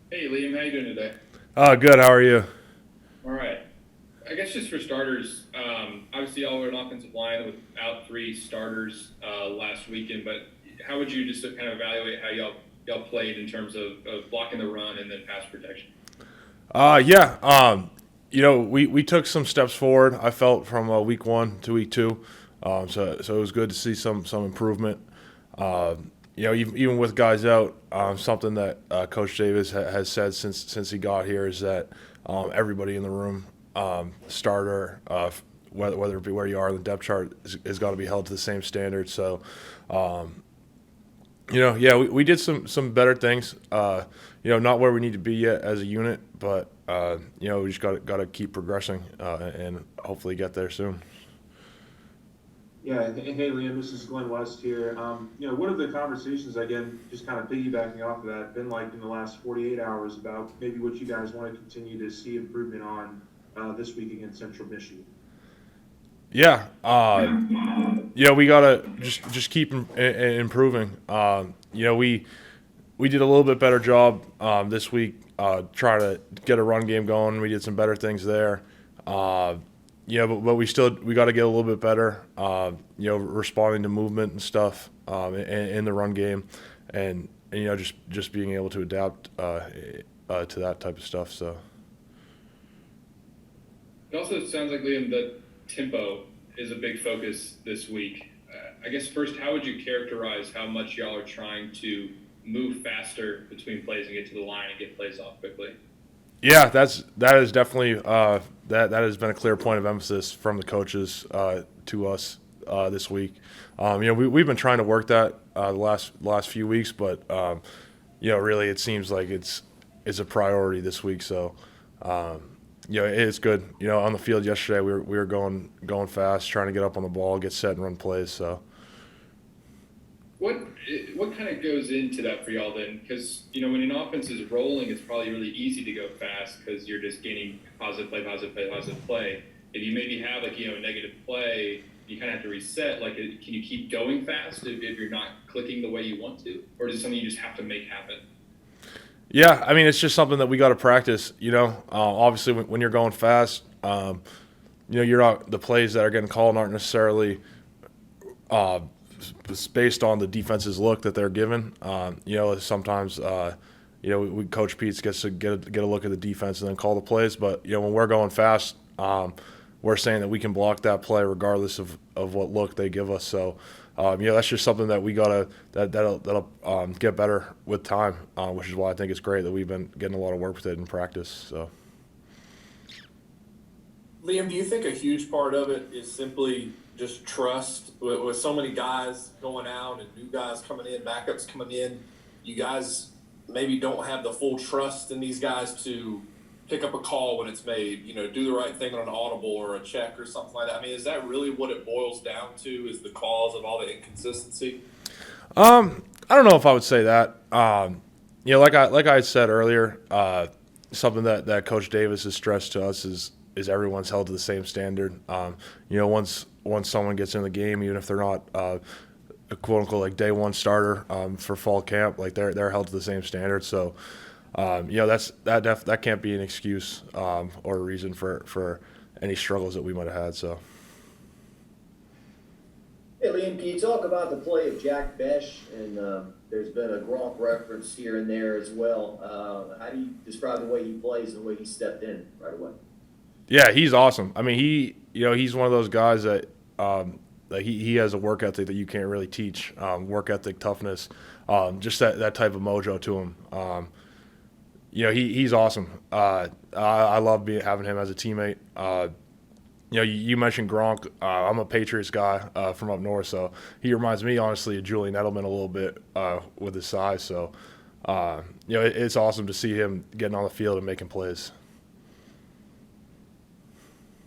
Hey Liam, how you doing today? Good. How are you? All right. I guess just for starters, obviously y'all were an offensive line without three starters last weekend, but how would you just kind of evaluate how y'all played in terms of blocking the run and then pass protection? Yeah. We took some steps forward. I felt from week one to week two, so it was good to see some improvement. Even with guys out, something that Coach Davis has said since he got here is that everybody in the room, starter, whether it be where you are in the depth chart, is got to be held to the same standard. So yeah, we did some better things. Not where we need to be yet as a unit, but we just got to keep progressing and hopefully get there soon. Yeah, hey Liam, this is Glenn West here. What have the conversations, again, just kind of piggybacking off of that, been like in the last 48 hours about maybe what you guys want to continue to see improvement on this week against Central Michigan? Yeah, we gotta just keep improving. We did a little bit better job this week trying to get a run game going. We did some better things there. But we got to get a little bit better. Responding to movement and stuff in the run game, and just being able to adapt to that type of stuff. So It also sounds like Liam that tempo is a big focus this week. I guess first, how would you characterize how much y'all are trying to move faster between plays and get to the line and get plays off quickly? yeah, that is definitely that has been a clear point of emphasis from the coaches to us this week. We've been trying to work that the last few weeks, but really it seems like it's a priority this week. So it's good. On the field yesterday, we were going fast, trying to get up on the ball, get set, and run plays. So What what kind of goes into that for y'all then? Because when an offense is rolling, it's probably really easy to go fast because you're just gaining positive play, positive play, positive play. If you maybe have like a negative play, you kind of have to reset. Like, can you keep going fast if you're not clicking the way you want to, or is it something you just have to make happen? yeah, I mean it's just something that we got to practice. Obviously when you're going fast, you're not the plays that are getting called aren't necessarily uh, based on the defense's look that they're given. Sometimes Coach Pete gets to get a look at the defense and then call the plays. But when we're going fast, we're saying that we can block that play regardless of what look they give us. So that's just something that we gotta that'll get better with time, which is why I think it's great that we've been getting a lot of work with it in practice. So. Liam, do you think a huge part of it is simply just trust with so many guys going out and new guys coming in, backups coming in? You guys maybe don't have the full trust in these guys to pick up a call when it's made, do the right thing on an audible or a check or something like that. I mean, is that really what it boils down to? Is the cause of all the inconsistency? I don't know if I would say that. Like I said earlier, something that Coach Davis has stressed to us is everyone's held to the same standard. Once someone gets in the game, even if they're not a quote unquote like day one starter for fall camp, like they're held to the same standard. So that can't be an excuse or a reason for any struggles that we might have had. So. Hey, Liam, can you talk about the play of Jack Besh? And there's been a Gronk reference here and there as well. How do you describe the way he plays and the way he stepped in right away? Yeah, he's awesome. I mean, he's one of those guys that he has a work ethic that you can't really teach. Work ethic, toughness, just that type of mojo to him. He's awesome. I love having him as a teammate. You mentioned Gronk. I'm a Patriots guy from up north, so he reminds me honestly of Julian Edelman a little bit with his size. So, it's awesome to see him getting on the field and making plays.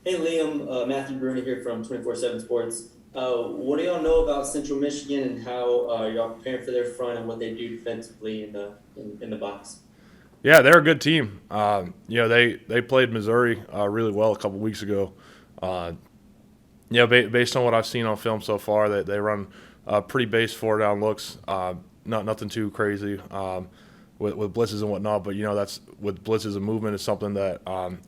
Hey Liam, Bruno here from 24/7 Sports. What do y'all know about Central Michigan and how y'all preparing for their front and what they do defensively in the box? Yeah, they're a good team. They played Missouri really well a couple weeks ago. Uh, based on what I've seen on film so far, they run pretty base four down looks. Not nothing too crazy. with blitzes and whatnot. But that's with blitzes and movement is something that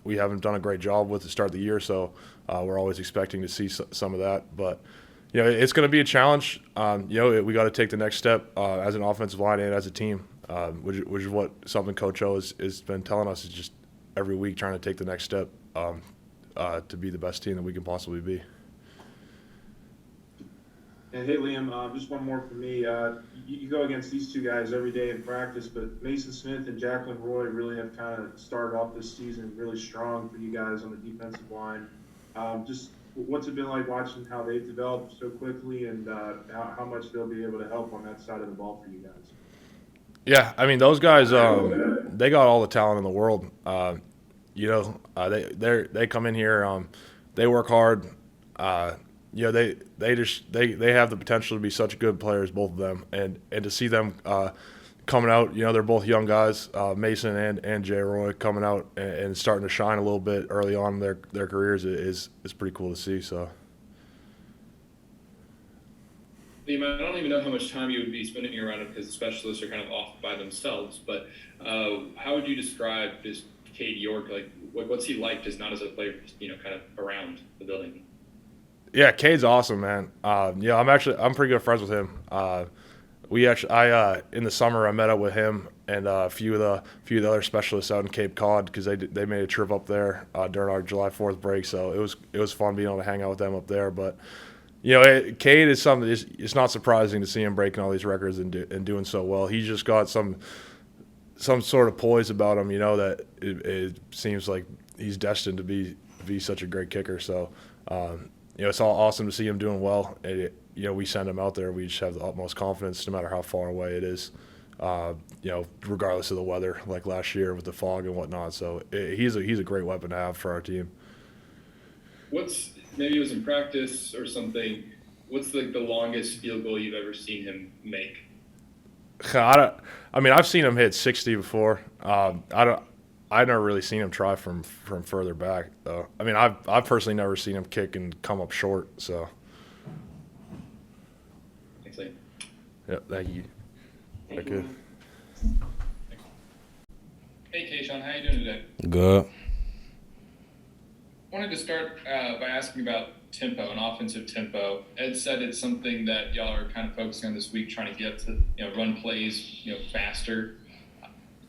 we haven't done a great job with to start the year. So we're always expecting to see some of that. But it's going to be a challenge. We got to take the next step as an offensive line and as a team, which is what something Coach O has been telling us, is just every week trying to take the next step to be the best team that we can possibly be. And hey, Liam, just one more for me. You go against these two guys every day in practice, but Mason Smith and Jacqueline Roy really have kind of started off this season really strong for you guys on the defensive line. Just what's it been like watching how they've developed so quickly, and how much they'll be able to help on that side of the ball for you guys? Yeah, I mean, those guys, they got all the talent in the world. They come in here, they work hard. They have the potential to be such good players, both of them, and to see them coming out, they're both young guys, Mason and Jay Roy, coming out and starting to shine a little bit early on in their careers is pretty cool to see. So. Liam, I don't even know how much time you would be spending around it because the specialists are kind of off by themselves. But how would you describe just Cade York? Like, what's he like, just not as a player, just, kind of around the building? Yeah, Cade's awesome, man. I'm pretty good friends with him. In the summer I met up with him and a few of the other specialists out in Cape Cod because they made a trip up there during our July 4th break. So it was fun being able to hang out with them up there. But Cade is something. It's not surprising to see him breaking all these records and doing so well. He's just got some sort of poise about him, that it seems like he's destined to be such a great kicker. So. It's all awesome to see him doing well. We send him out there. We just have the utmost confidence, no matter how far away it is. Regardless of the weather, like last year with the fog and whatnot. So he's a great weapon to have for our team. Maybe it was in practice or something. What's the longest field goal you've ever seen him make? I've seen him hit 60 before. I've never really seen him try from further back, though. I've personally never seen him kick and come up short. So. Thanks, Liam. Yep, thank you. Thank you. Hey, Kayshon, how you doing today? Good. Wanted to start by asking about tempo and offensive tempo. Ed said it's something that y'all are kind of focusing on this week, trying to get to run plays faster.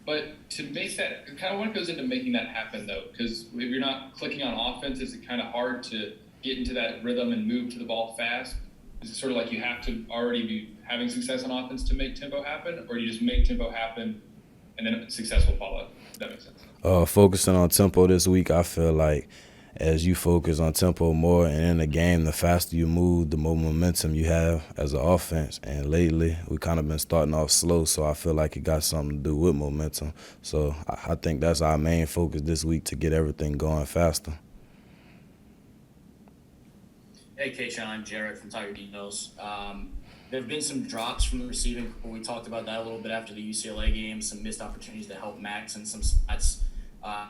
But to make that, kind of what goes into making that happen, though? Because if you're not clicking on offense, is it kind of hard to get into that rhythm and move to the ball fast? Is it sort of like you have to already be having success on offense to make tempo happen, or you just make tempo happen and then success will follow? Does that make sense? Focusing on tempo this week, I feel like as you focus on tempo more and in the game, the faster you move, the more momentum you have as an offense. And lately, we kind of been starting off slow, so I feel like it got something to do with momentum. So I think that's our main focus this week, to get everything going faster. Hey, Kayshon, I'm Jared from Tiger Details. There have been some drops from the receiving corps. We talked about that a little bit after the UCLA game, some missed opportunities to help Max and some spots.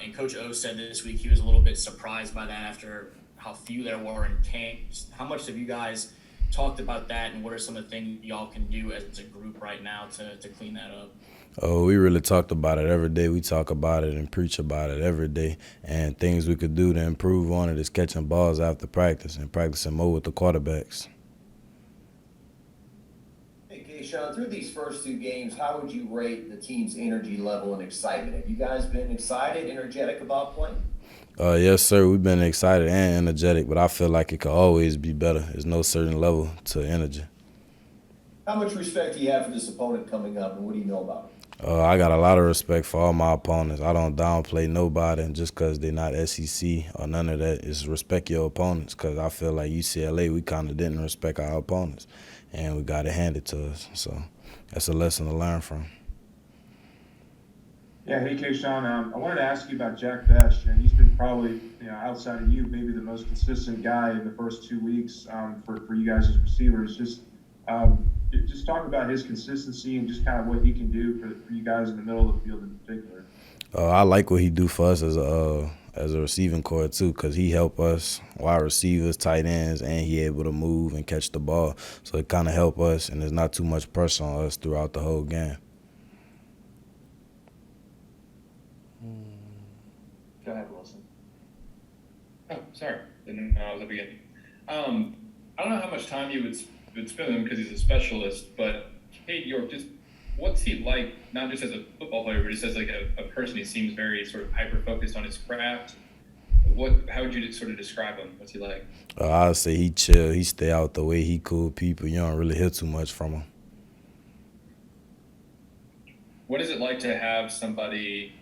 And Coach O said this week he was a little bit surprised by that after how few there were in camp. How much have you guys talked about that, and what are some of the things y'all can do as a group right now to clean that up? Oh, we really talked about it every day. We talk about it and preach about it every day. And things we could do to improve on it is catching balls after practice and practicing more with the quarterbacks. Kayshon, through these first two games, how would you rate the team's energy level and excitement? Have you guys been excited, energetic about playing? Yes, sir. We've been excited and energetic, but I feel like it could always be better. There's no certain level to energy. How much respect do you have for this opponent coming up, and what do you know about it? I got a lot of respect for all my opponents. I don't downplay nobody, and just because they're not SEC or none of that, is respect your opponents, because I feel like UCLA, we kind of didn't respect our opponents, and we got it handed to us. So that's a lesson to learn from. Yeah, hey, Kayshon, I wanted to ask you about Jack Besh. He's been probably, outside of you, maybe the most consistent guy in the first 2 weeks for you guys as receivers. Just talk about his consistency and just kind of what he can do for you guys in the middle of the field in particular. I like what he do for us as a receiving core too, because he help us wide receivers, tight ends, and he able to move and catch the ball. So it kind of help us, and there's not too much pressure on us throughout the whole game. Go ahead, Wilson. Oh, sorry. Didn't know I was up again. I don't know how much time you would spend with him because he's a specialist, but Cade York, just what's he like, not just as a football player, but just as like a person? He seems very sort of hyper-focused on his craft. How would you sort of describe him? What's he like? I'd say he chill. He stay out the way. He cool people. You don't really hear too much from him. What is it like to have somebody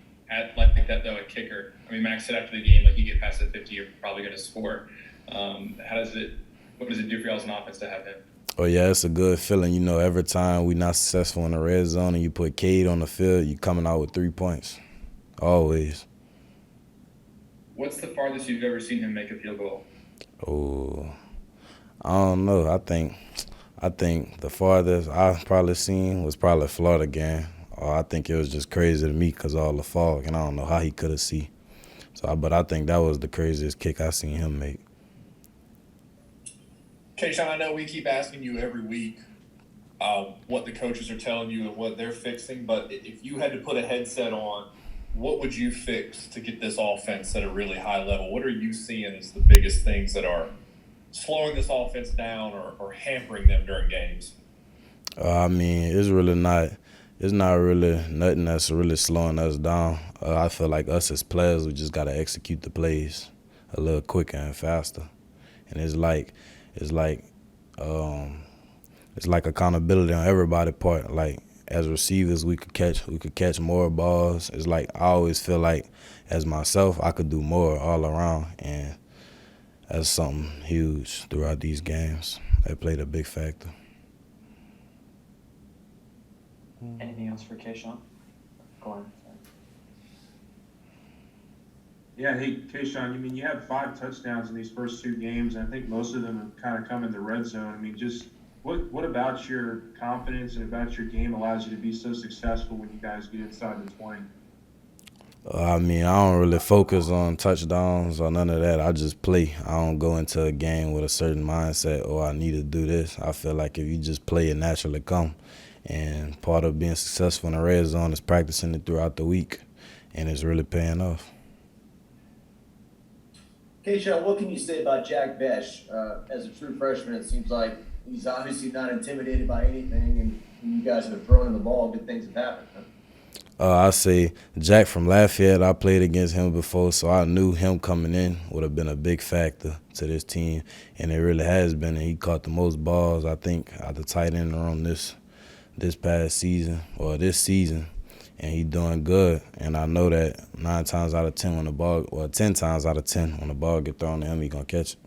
like that, though, a kicker? I mean, Max said after the game, like, you get past the 50, you're probably going to score. What does it do for y'all as an offense to have him? Oh, yeah, it's a good feeling. You know, every time we not successful in the red zone and you put Cade on the field, you coming out with 3 points. Always. What's the farthest you've ever seen him make a field goal? Oh, I don't know. I think the farthest I probably seen was probably a Florida game. I think it was just crazy to me because of all the fog, and I don't know how he could have seen. But I think that was the craziest kick I seen him make. Kayshon, I know we keep asking you every week what the coaches are telling you and what they're fixing, but if you had to put a headset on, what would you fix to get this offense at a really high level? What are you seeing as the biggest things that are slowing this offense down or hampering them during games? I mean, it's not really nothing that's really slowing us down. I feel like us as players, we just got to execute the plays a little quicker and faster. And it's like accountability on everybody's part. Like, as receivers, we could catch more balls. It's like I always feel like, as myself, I could do more all around, and that's something huge throughout these games. That played a big factor. Anything else for Kayshon? Go on. Yeah, hey, Kayshon, I mean, you had 5 touchdowns in these first 2 games, and I think most of them have kind of come in the red zone. I mean, just what about your confidence and about your game allows you to be so successful when you guys get inside the 20? I mean, I don't really focus on touchdowns or none of that. I just play. I don't go into a game with a certain mindset, oh, I need to do this. I feel like if you just play, it naturally come. And part of being successful in the red zone is practicing it throughout the week, and it's really paying off. Kayshon, what can you say about Jack Besh? As a true freshman, it seems like he's obviously not intimidated by anything, and when you guys have been throwing the ball, good things have happened. Huh? I say Jack from Lafayette, I played against him before, so I knew him coming in would have been a big factor to this team, and it really has been. And he caught the most balls, I think, out the tight end room this past season, or this season, and he doing good. And I know that 9 times out of 10 when the ball, or 10 times out of 10 when the ball get thrown to him, he gonna catch it.